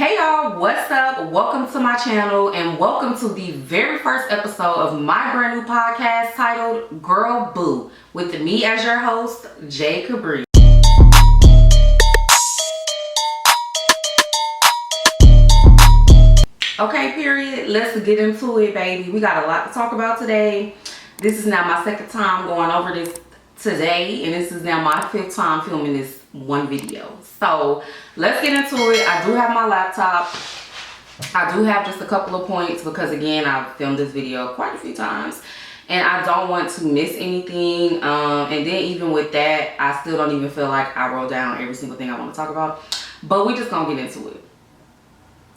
Hey y'all, what's up? Welcome to my channel and welcome to the very first episode of my brand new podcast titled Girl Boo, with me as your host, Jade Cabrya. Okay, period. Let's get into it, baby. We got a lot to talk about today. This is now my second time going over this today, and this is now my fifth time filming this one video. So let's get into it. I do have my laptop. I do have just a couple of points because, again, I've filmed this video quite a few times and I don't want to miss anything. And then even with that, I still don't even feel like I wrote down every single thing I want to talk about. But we just gonna get into it.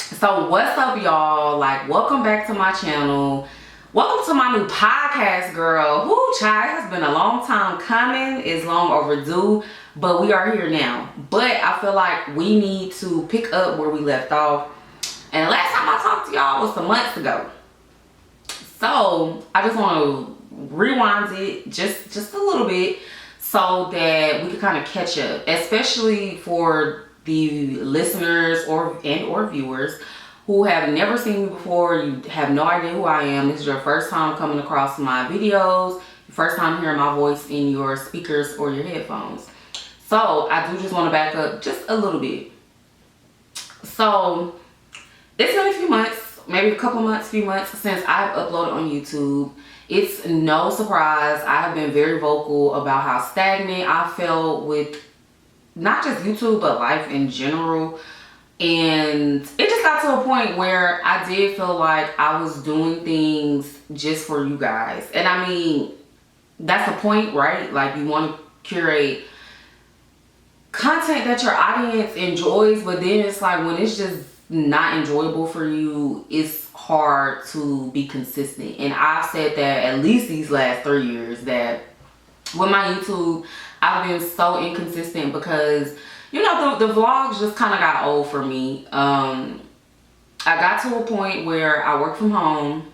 So what's up, y'all? Like, welcome back to my channel. Welcome to my new podcast, girl. Whoo, child, it's been a long time coming. It's long overdue, but we are here now. But I feel like we need to pick up where we left off. And last time I talked to y'all was some months ago. So I just want to rewind it just a little bit so that we can kind of catch up, especially for the listeners or viewers who have never seen me before. You have no idea who I am. This is your first time coming across my videos, your first time hearing my voice in your speakers or your headphones. So I do just want to back up just a little bit. So it's been a few months, maybe a couple months, few months since I've uploaded on YouTube. It's no surprise. I have been very vocal about how stagnant I felt with not just YouTube, but life in general. And it just got to a point where I did feel like I was doing things just for you guys. And I mean, that's the point, right? Like, you want to curate content that your audience enjoys, but then it's like when it's just not enjoyable for you, it's hard to be consistent. And I've said that at least these last 3 years, that with my YouTube, I've been so inconsistent because, you know, the vlogs just kind of got old for me. I got to a point where I work from home.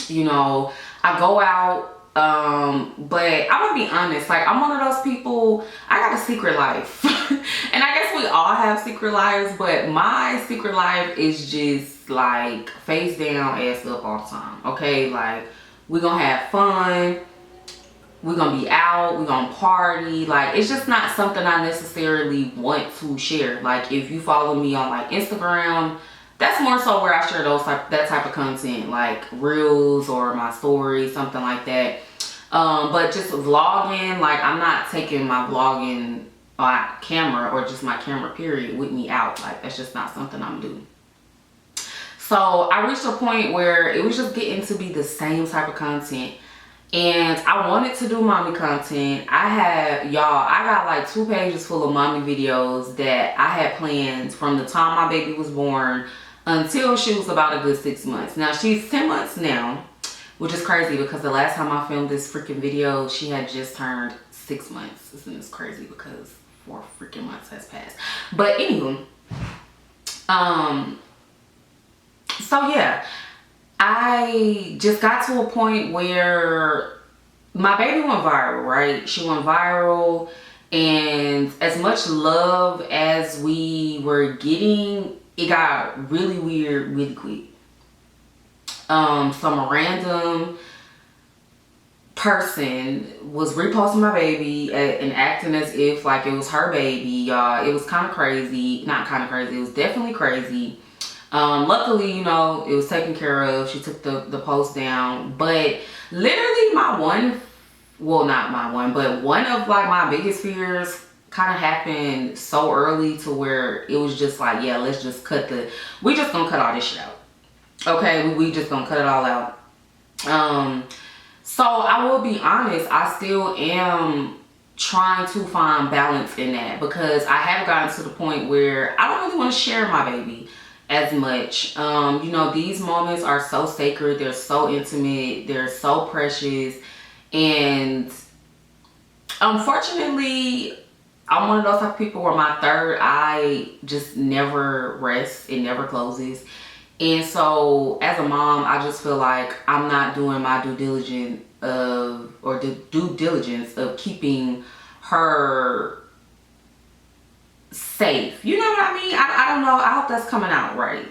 You know, I go out, but I'm gonna be honest, like, I'm one of those people, I got a secret life. And I guess we all have secret lives, but my secret life is just like face down, ass up all the time. Okay, like, we're gonna have fun, we're gonna be out, we're gonna party. Like, it's just not something I necessarily want to share. Like, if you follow me on like Instagram, that's more so where I share that type of content, like reels or my stories, something like that. But just vlogging, like, I'm not taking my vlogging camera or just my camera period with me out. Like, that's just not something I'm doing. So I reached a point where it was just getting to be the same type of content. And I wanted to do mommy content. I got like 2 pages full of mommy videos that I had planned from the time my baby was born until she was about a good 6 months. Now, she's 10 months now, which is crazy because the last time I filmed this freaking video, she had just turned 6 months. Isn't this crazy? Because 4 freaking months has passed. But anywho, so yeah, I just got to a point where my baby went viral, right? She went viral, and as much love as we were getting, it got really weird really quick. Some random person was reposting my baby and acting as if like it was her baby, y'all. It was kind of crazy. Not kind of crazy, it was definitely crazy. Luckily, you know, it was taken care of. She took the post down. But literally one of like my biggest fears kind of happened so early to where it was just like, yeah, let's just we just gonna cut all this shit out. Okay, we just gonna cut it all out. So I will be honest, I still am trying to find balance in that, because I have gotten to the point where I don't really want to share my baby as much. You know, these moments are so sacred, they're so intimate, they're so precious, and unfortunately, I'm one of those type of people where my third eye just never rests, it never closes. And so as a mom, I just feel like I'm not doing my due diligence of keeping her safe. You know what I mean? I don't know. I hope that's coming out right.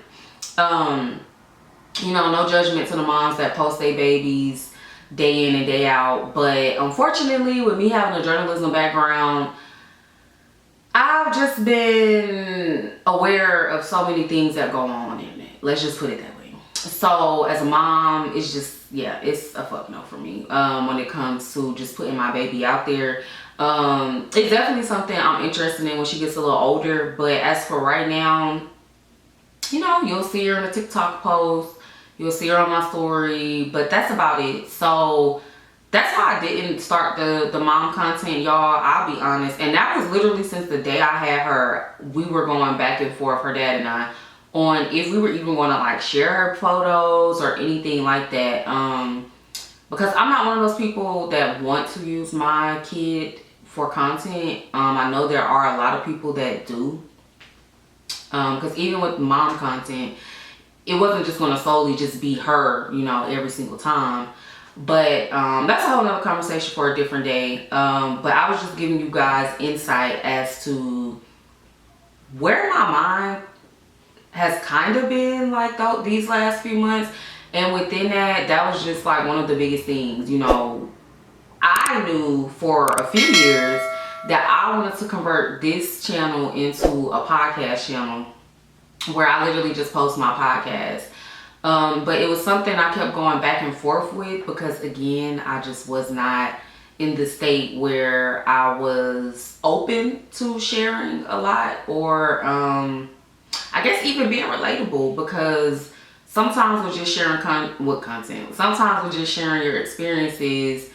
You know, no judgment to the moms that post their babies day in and day out. But unfortunately, with me having a journalism background, I've just been aware of so many things that go on in it. Let's just put it that way. So as a mom, it's just, yeah, it's a fuck no for me when it comes to just putting my baby out there. It's definitely something I'm interested in when she gets a little older. But as for right now, you know, you'll see her in a TikTok post. You'll see her on my story. But that's about it. So that's why I didn't start the mom content, y'all. I'll be honest. And that was literally since the day I had her. We were going back and forth, her dad and I, on if we were even going to like share her photos or anything like that. Because I'm not one of those people that want to use my kid for content. I know there are a lot of people that do. Because even with mom content, it wasn't just going to solely just be her, you know, every single time. But that's a whole nother conversation for a different day. But I was just giving you guys insight as to where my mind has kind of been like these last few months. And within that, that was just like one of the biggest things. You know, I knew for a few years that I wanted to convert this channel into a podcast channel where I literally just post my podcast. But it was something I kept going back and forth with because, again, I just was not in the state where I was open to sharing a lot, or I guess even being relatable, because sometimes with just sharing content, sometimes with just sharing your experiences,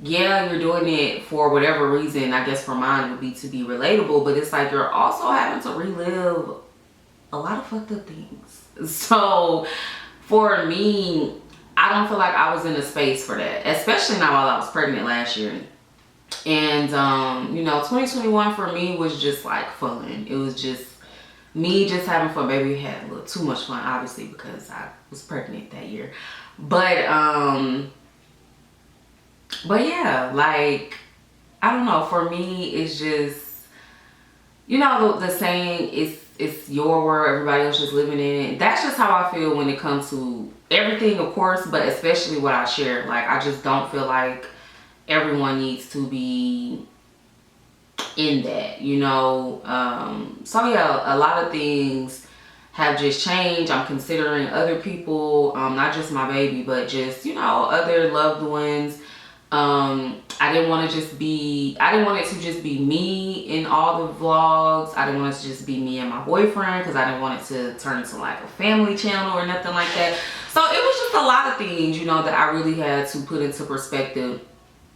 yeah, you're doing it for whatever reason. I guess for mine would be to be relatable, but it's like you're also having to relive a lot of fucked up things. So for me, I don't feel like I was in a space for that, especially not while I was pregnant last year. And you know, 2021 for me was just like fun. It was just me just having fun. Baby, we had a little too much fun, obviously, because I was pregnant that year. But yeah, like, I don't know, for me it's just, you know, the saying, it's your world, everybody else just living in it. That's just how I feel when it comes to everything, of course, but especially what I share. Like, I just don't feel like everyone needs to be in that, you know. So yeah, a lot of things have just changed. I'm considering other people, not just my baby, but just, you know, other loved ones. I didn't want it to just be me in all the vlogs. I didn't want it to just be me and my boyfriend, because I didn't want it to turn into like a family channel or nothing like that. So it was just a lot of things, you know, that I really had to put into perspective.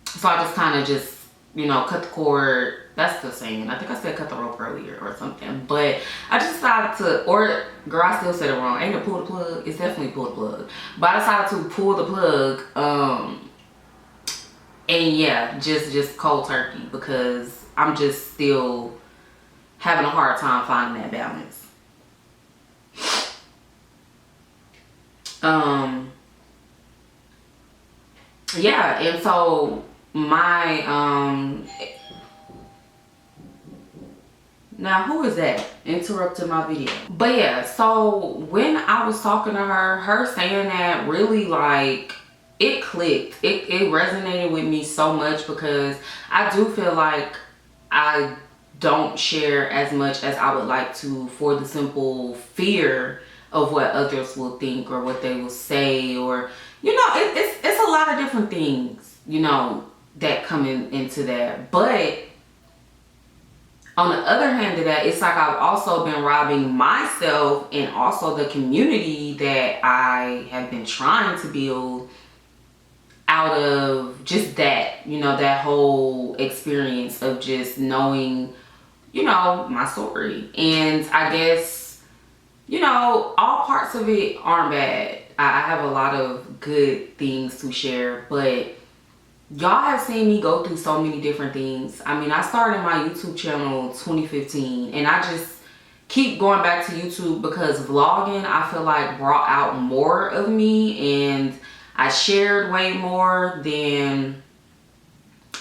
So I just kind of just, you know, cut the cord. That's the saying. I think I said cut the rope earlier or something. But I just decided to, or girl, I still said it wrong. Ain't it pull the plug? It's definitely pull the plug. But I decided to pull the plug. And yeah, just cold turkey, because I'm just still having a hard time finding that balance. Yeah, and so my now who is that interrupting my video? But yeah, so when I was talking to her saying that really, like, it clicked. It resonated with me so much, because I do feel like I don't share as much as I would like to, for the simple fear of what others will think or what they will say, or, you know, it's a lot of different things, you know, that come into that. But on the other hand of that, it's like I've also been robbing myself and also the community that I have been trying to build out of just that, you know, that whole experience of just knowing, you know, my story. And I guess, you know, all parts of it aren't bad. I have a lot of good things to share, but y'all have seen me go through so many different things. I mean, I started my YouTube channel 2015, and I just keep going back to YouTube because vlogging, I feel like, brought out more of me, and I shared way more than,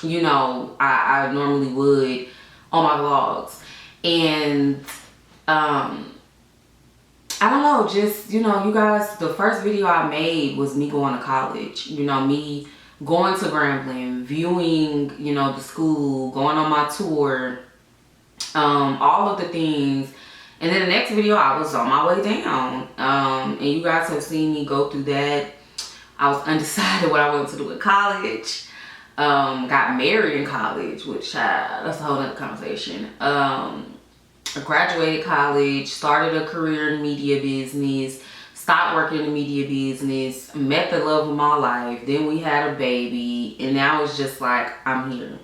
you know, I normally would on my vlogs. And I don't know, just, you know, you guys, the first video I made was me going to college. You know, me going to Grambling, viewing, you know, the school, going on my tour, all of the things. And then the next video, I was on my way down. And you guys have seen me go through that. I was undecided what I wanted to do in college. Got married in college, which that's a whole other conversation. I graduated college, started a career in media business, stopped working in the media business, met the love of my life. Then we had a baby, and now it's just like, I'm here.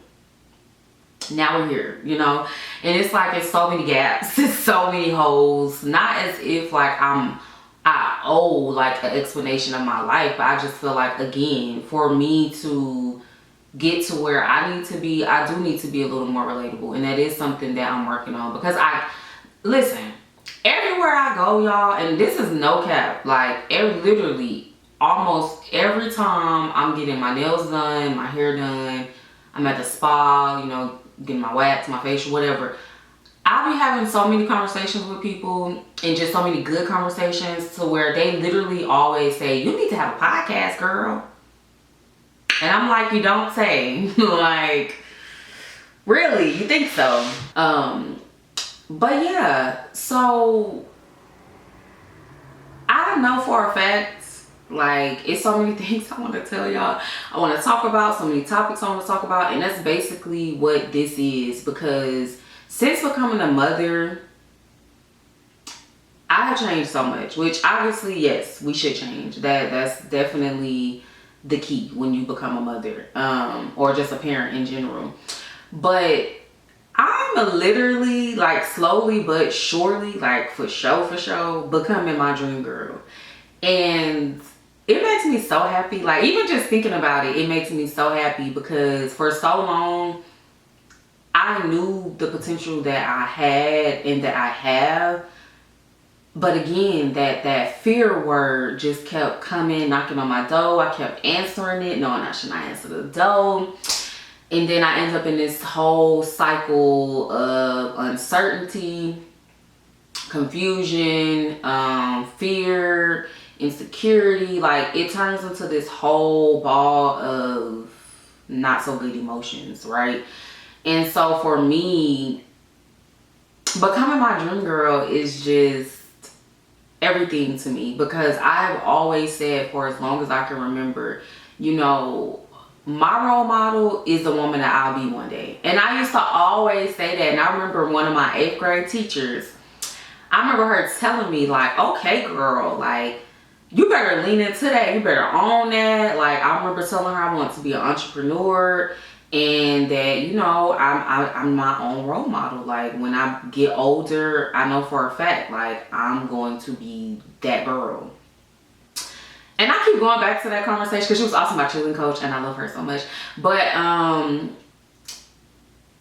Now we're here, you know? And it's like, it's so many gaps, it's so many holes. Not as if like I owe like an explanation of my life, but I just feel like, again, for me to get to where I need to be, I do need to be a little more relatable. And that is something that I'm working on, because listen, everywhere I go, y'all, and this is no cap, like literally almost every time I'm getting my nails done, my hair done, I'm at the spa, you know, getting my wax, my facial, whatever, I'll be having so many conversations with people, and just so many good conversations, to where they literally always say, you need to have a podcast, girl. And I'm like, you don't say. Like, really? You think so? But yeah, so I know for a fact, like, it's so many things I want to tell y'all. I want to talk about, so many topics I want to talk about, and that's basically what this is. Because since becoming a mother, I have changed so much, which obviously, yes, we should change. That's definitely the key when you become a mother, or just a parent in general. But I'm literally, like, slowly but surely, like, for sure, becoming my dream girl. And it makes me so happy. Like, even just thinking about it, it makes me so happy, because for so long, I knew the potential that I had and that I have. But again, that fear word just kept coming, knocking on my door. I kept answering it, knowing I should not answer the door. And then I end up in this whole cycle of uncertainty, confusion, fear, insecurity. Like, it turns into this whole ball of not so good emotions, right? And so for me, becoming my dream girl is just everything to me, because I've always said, for as long as I can remember, you know, my role model is the woman that I'll be one day. And I used to always say that. And I remember one of my 8th grade teachers, I remember her telling me, like, okay, girl, like, you better lean into that, you better own that. Like, I remember telling her I want to be an entrepreneur, and that, you know, I'm my own role model. Like, when I get older, I know for a fact, like, I'm going to be that girl. And I keep going back to that conversation, because she was also my cheerleading coach, and I love her so much. But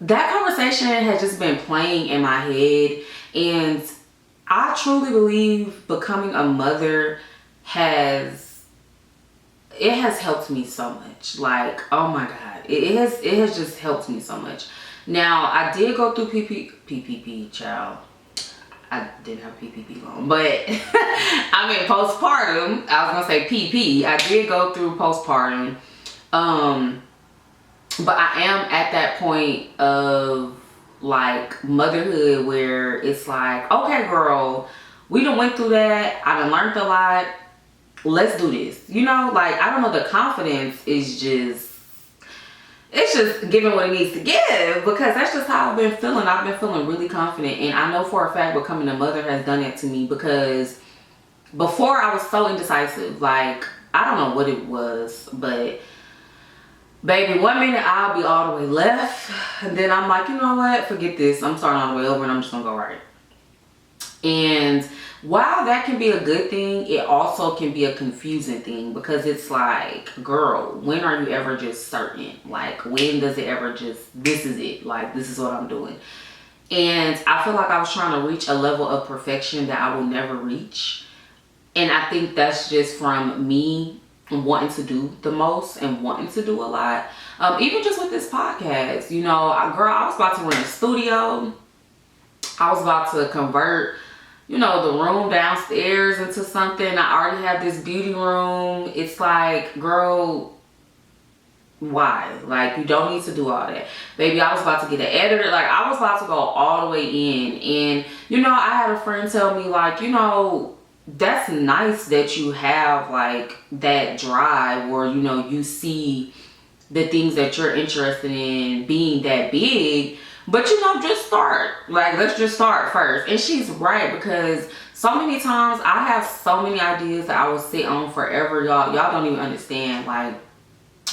that conversation has just been playing in my head, and I truly believe becoming a mother has helped me so much. Like, oh my God. It has just helped me so much. Now, I did go through PPP, child. I didn't have PPP long, but I mean postpartum. I was gonna say PP. I did go through postpartum, but I am at that point of, like, motherhood, where it's like, okay, girl, we done went through that. I done learned a lot. Let's do this. You know, like, I don't know. The confidence is just. It's just giving what it needs to give, because that's just how I've been feeling. I've been feeling really confident, and I know for a fact becoming a mother has done that to me, because before I was so indecisive. Like, I don't know what it was, but baby, one minute I'll be all the way left, and then I'm like, you know what, forget this, I'm starting all the way over, and I'm just gonna go right. And while that can be a good thing, it also can be a confusing thing, because it's like, girl, when are you ever just certain? Like, when does it ever just, this is it, like, this is what I'm doing? And I feel like I was trying to reach a level of perfection that I will never reach. And I think that's just from me wanting to do the most and wanting to do a lot. Even just with this podcast, you know, girl, I was about to rent a studio. I was about to convert, you know, the room downstairs into something. I already have this beauty room. It's like, girl, why? Like, you don't need to do all that. Baby, I was about to get an editor. Like, I was about to go all the way in. And, you know, I had a friend tell me, like, you know, that's nice that you have, like, that drive where, you know, you see the things that you're interested in being that big. But, you know, just start. Like, let's just start first. And she's right, because so many times I have so many ideas that I will sit on forever, y'all. Y'all don't even understand. Like,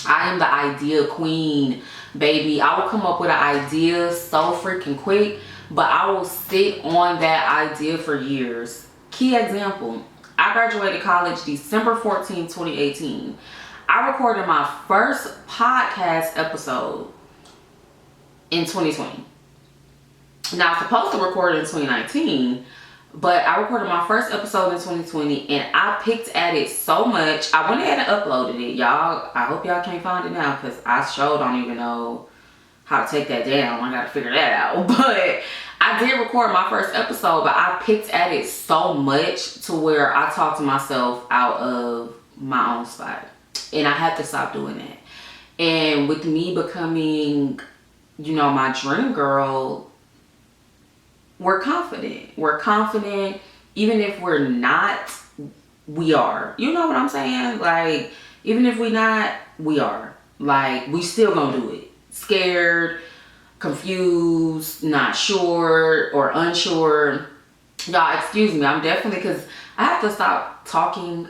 I am the idea queen, baby. I will come up with an idea so freaking quick, but I will sit on that idea for years. Key example, I graduated college December 14, 2018. I recorded my first podcast episode in 2020. Now, I was supposed to record it in 2019, but I recorded my first episode in 2020, and I picked at it so much. I went ahead and uploaded it, y'all. I hope y'all can't find it now, because I sure don't even know how to take that down. I gotta figure that out. But I did record my first episode, but I picked at it so much to where I talked to myself out of my own spot. And I had to stop doing that. And with me becoming, you know, my dream girl, we're confident. We're confident. Even if we're not, we are. You know what I'm saying? Like, even if we're not, we are. Like, we still gonna do it. Scared, confused, not sure, or unsure. Y'all, excuse me. I'm definitely, because I have to stop talking.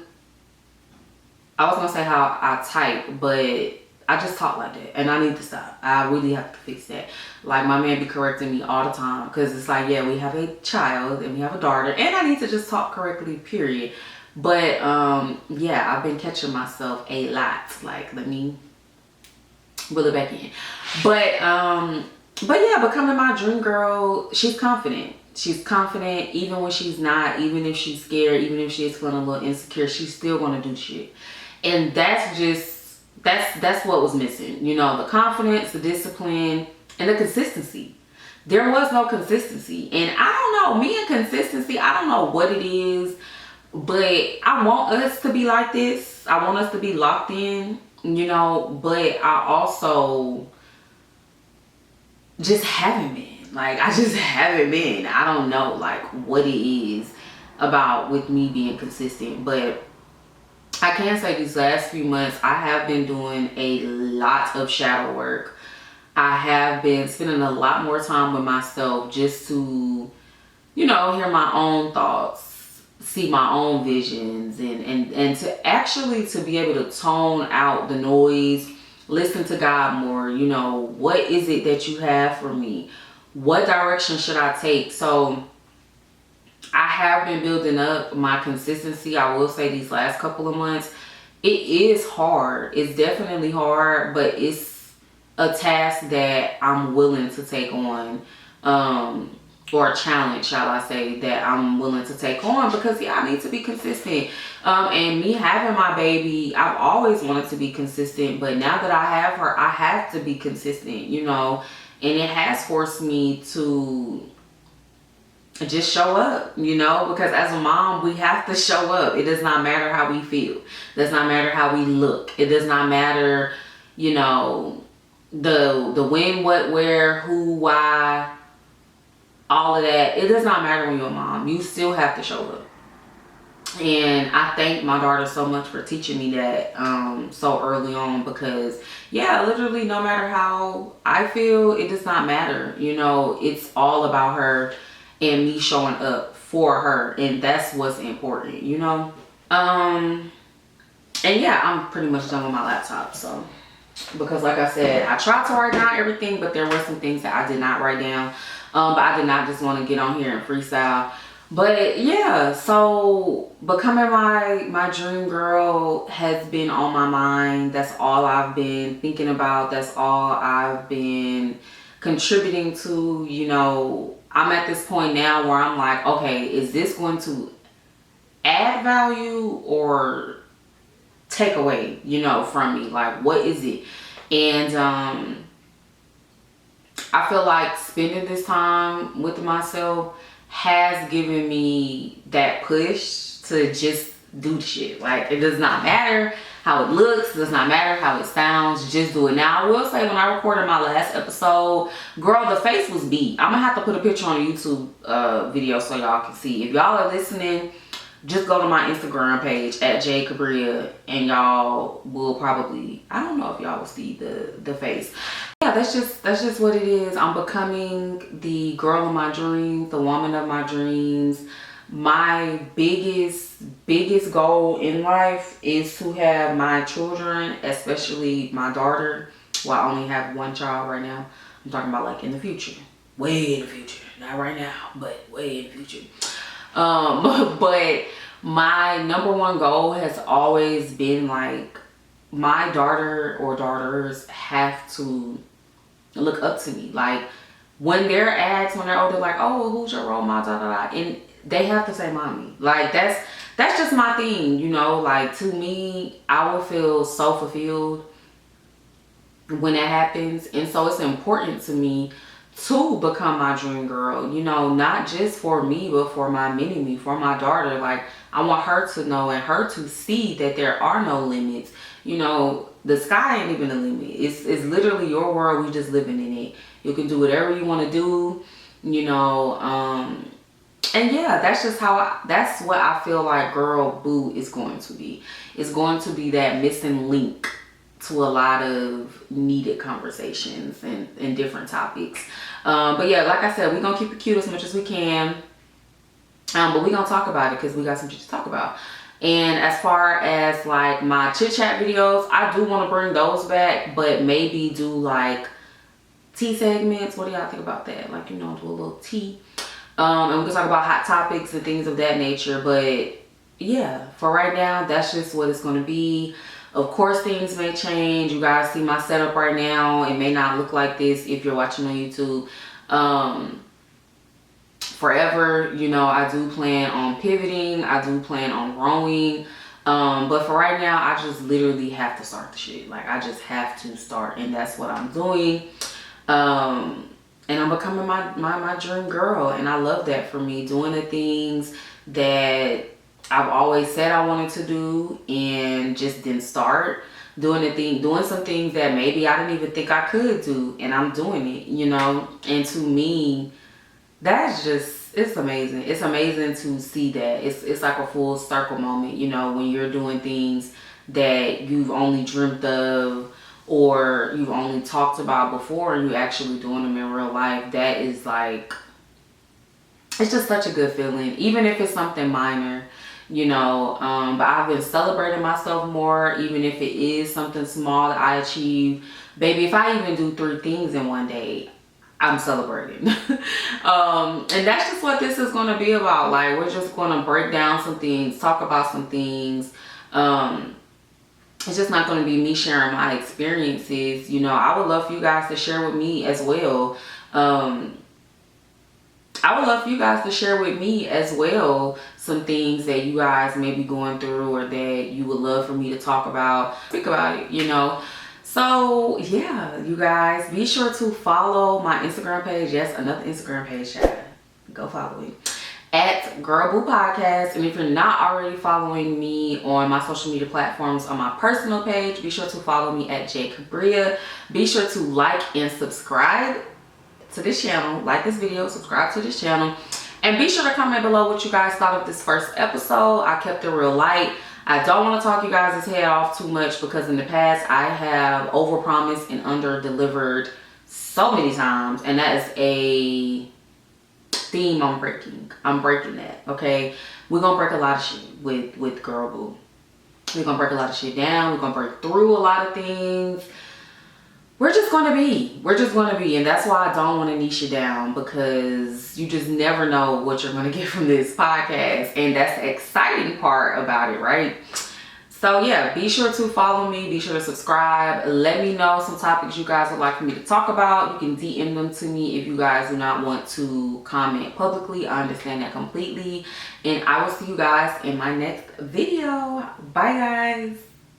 I was gonna say how I type, but I just talk like that, and I need to stop. I really have to fix that. Like, my man be correcting me all the time, because it's like, yeah, we have a child and we have a daughter, and I need to just talk correctly, period. But yeah, I've been catching myself a lot. Like, let me reel it back in. But yeah, becoming my dream girl, she's confident. She's confident even when she's not, even if she's scared, even if she's feeling a little insecure, she's still gonna do shit. And that's just, that's what was missing. You know, the confidence, the discipline, and the consistency. There was no consistency. And I don't know, me and consistency, I don't know what it is, but I want us to be like this. I want us to be locked in, you know, but I also just haven't been. Like, I just haven't been. I don't know, like, what it is about with me being consistent. But I can say these last few months, I have been doing a lot of shadow work. I have been spending a lot more time with myself just to, you know, hear my own thoughts, see my own visions, and to actually to be able to tone out the noise, listen to God more. You know, what is it that you have for me? What direction should I take? So I have been building up my consistency. I will say these last couple of months, it is hard. It's definitely hard, but it's a task that I'm willing to take on, or a challenge, shall I say, that I'm willing to take on, because yeah, I need to be consistent. And me having my baby, I've always wanted to be consistent, but now that I have her, I have to be consistent, you know, and it has forced me to just show up, you know, because as a mom, we have to show up. It does not matter how we feel. It does not matter how we look. It does not matter, you know, the when, what, where, who, why, all of that. It does not matter when you're a mom. You still have to show up. And I thank my daughter so much for teaching me that so early on, because yeah, literally no matter how I feel, it does not matter. You know, it's all about her and me showing up for her, and that's what's important, you know. And yeah, I'm pretty much done with my laptop, so, because like I said, I tried to write down everything, but there were some things that I did not write down. But I did not just want to get on here and freestyle. But yeah, so becoming my dream girl has been on my mind. That's all I've been thinking about. That's all I've been contributing to. You know, I'm at this point now where I'm like, okay, is this going to add value or take away, you know, from me? Like, what is it? And I feel like spending this time with myself has given me that push to just do the shit. Like, it does not matter how it looks, it does not matter how it sounds, just do it. Now, I will say, when I recorded my last episode, girl, the face was beat. I'm gonna have to put a picture on the YouTube video so y'all can see. If y'all are listening, just go to my Instagram page at Jade Cabrya, and y'all will probably, I don't know if y'all will see the face. Yeah, that's just what it is. I'm becoming the girl of my dreams, the woman of my dreams. My biggest goal in life is to have my children, especially my daughter. Well, I only have one child right now. I'm talking about like in the future, way in the future, not right now, but way in the future. But my number one goal has always been like, my daughter or daughters have to look up to me. Like, when they're asked, when they're older, like, oh, who's your role model, and they have to say mommy. Like, that's just my thing, you know. Like, to me, I will feel so fulfilled when that happens. And so it's important to me to become my dream girl, you know, not just for me, but for my mini me, for my daughter. Like, I want her to know and her to see that there are no limits. You know, the sky ain't even a limit. It's literally your world. We just living in it. You can do whatever you want to do, you know. And yeah, that's just how that's what I feel like Girl Boo is going to be. It's going to be that missing link to a lot of needed conversations and different topics. But yeah, like I said, we're gonna keep it cute as much as we can. But we're gonna talk about it because we got some shit to talk about. And as far as like my chit chat videos, I do want to bring those back, but maybe do like tea segments. What do y'all think about that? Like, you know, do a little tea. And we can talk about hot topics and things of that nature. But yeah, for right now, that's just what it's going to be. Of course, things may change. You guys see my setup right now. It may not look like this if you're watching on YouTube. Forever, you know, I do plan on pivoting. I do plan on growing. But for right now, I just literally have to start the shit. Like, I just have to start, and that's what I'm doing. And I'm becoming my dream girl, and I love that for me, doing the things that I've always said I wanted to do and just didn't start. Doing some things that maybe I didn't even think I could do, and I'm doing it, you know. And to me, that's just, it's amazing. It's amazing to see that. It's like a full circle moment, you know, when you're doing things that you've only dreamt of or you've only talked about before, and you actually doing them in real life. That is like, it's just such a good feeling, even if it's something minor, you know. But I've been celebrating myself more, even if it is something small that I achieve. Baby, if I even do 3 things in one day, I'm celebrating. And that's just what this is going to be about. Like, we're just going to break down some things, talk about some things. It's just not going to be me sharing my experiences. You know, I would love for you guys to share with me as well. I would love for you guys to share with me as well some things that you guys may be going through, or that you would love for me to talk about, speak about it, you know. So yeah, you guys, be sure to follow my Instagram page. Yes, another Instagram page, child. Go follow me at Girrrrl Boo Podcast. And if you're not already following me on my social media platforms, on my personal page, be sure to follow me at Jade Cabrya. Be sure to like and subscribe to this channel. Like this video, subscribe to this channel, and be sure to comment below what you guys thought of this first episode. I kept it real light. I don't want to talk you guys' head off too much, because in the past I have overpromised and under-delivered so many times, and that is a theme I'm breaking. I'm breaking that, okay? We're gonna break a lot of shit with Girrrl Boo. We're gonna break a lot of shit down. We're gonna break through a lot of things. We're just gonna be, and that's why I don't want to niche you down, because you just never know what you're gonna get from this podcast, and that's the exciting part about it, right? So yeah, be sure to follow me, be sure to subscribe. Let me know some topics you guys would like for me to talk about. You can DM them to me if you guys do not want to comment publicly. I understand that completely, and I will see you guys in my next video. Bye guys.